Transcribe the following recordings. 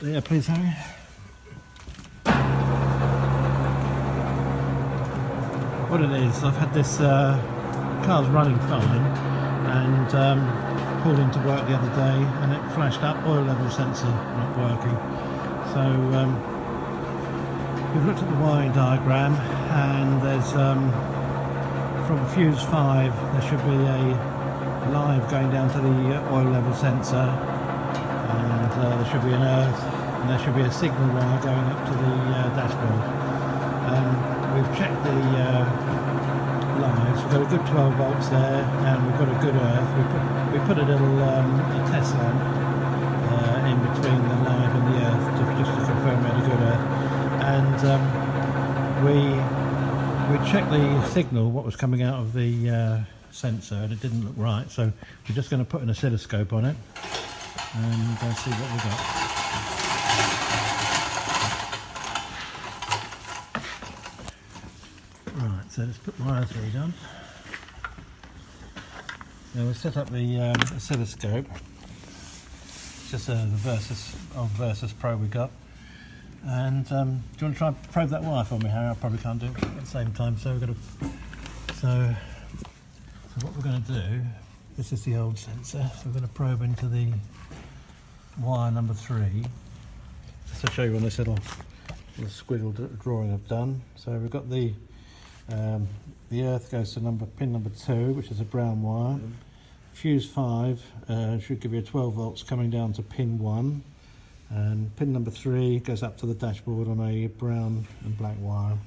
Yeah, please, Harry. What it is, I've had this car's running fine, and pulled into work the other day, and it flashed up oil level sensor not working. So we've looked at the wiring diagram, and there's from fuse 5 there should be a line going down to the oil level sensor, and there should be an earth, and there should be a signal wire going up to the dashboard. We've checked the lines. We've got a good 12 volts there, and we've got a good earth. We put a little a test lamp in between the live and the earth just to confirm we had a good earth, and we checked the signal, what was coming out of the sensor, and it didn't look right, so we're just going to put an oscilloscope on it and see what we got. Right, so let's put my earth read on. Now we'll set up the oscilloscope. It's just the Versus Pro we got. And do you want to try and probe that wire for me, Harry? I probably can't do it at the same time, so we're going to. So what we're going to do, this is the old sensor, so we're going to probe into the wire number 3, just to show you on this little squiggle drawing I've done. So we've got the earth goes to pin number 2, which is a brown wire. Fuse 5 should give you a 12 volts coming down to pin 1, and pin number 3 goes up to the dashboard on a brown and black wire.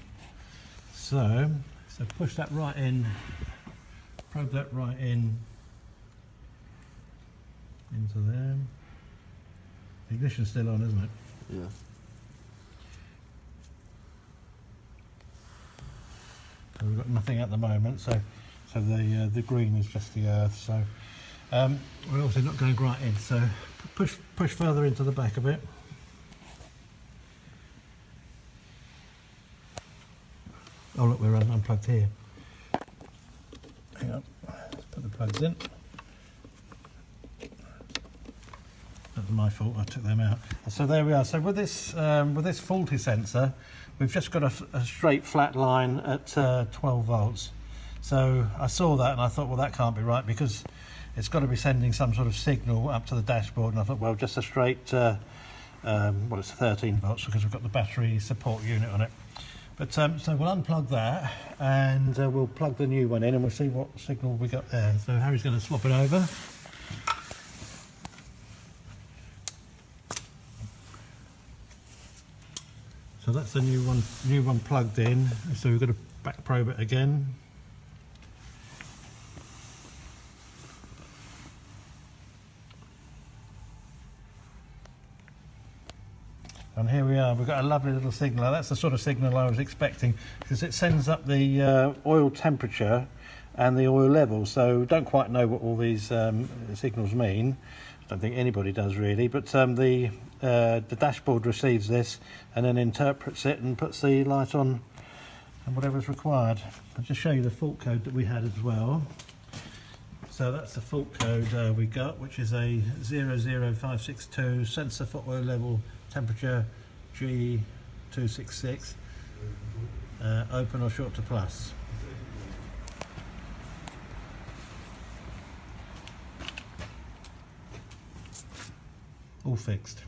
So push that right in. Probe that right in into there. The ignition's still on, isn't it? Yeah. So we've got nothing at the moment. So the green is just the earth. So we're also not going right in. So push further into the back of it. Oh look, we're unplugged here. Hang on, let's put the plugs in. That was my fault, I took them out. So there we are. So with this faulty sensor, we've just got a straight flat line at 12 volts. So I saw that and I thought, well, that can't be right, because it's got to be sending some sort of signal up to the dashboard. And I thought, well, just a straight, it's 13 volts, because we've got the battery support unit on it. But so we'll unplug that, and we'll plug the new one in, and we'll see what signal we got there. So Harry's going to swap it over. So that's the new one plugged in. So we've got to back probe it again. And here we are, we've got a lovely little signal. That's the sort of signal I was expecting, because it sends up the oil temperature and the oil level. So don't quite know what all these signals mean. I don't think anybody does really, but the dashboard receives this and then interprets it and puts the light on and whatever's required. I'll just show you the fault code that we had as well. So that's the fault code we got, which is a 00562 sensor for oil level temperature G266, open or short to plus. All fixed.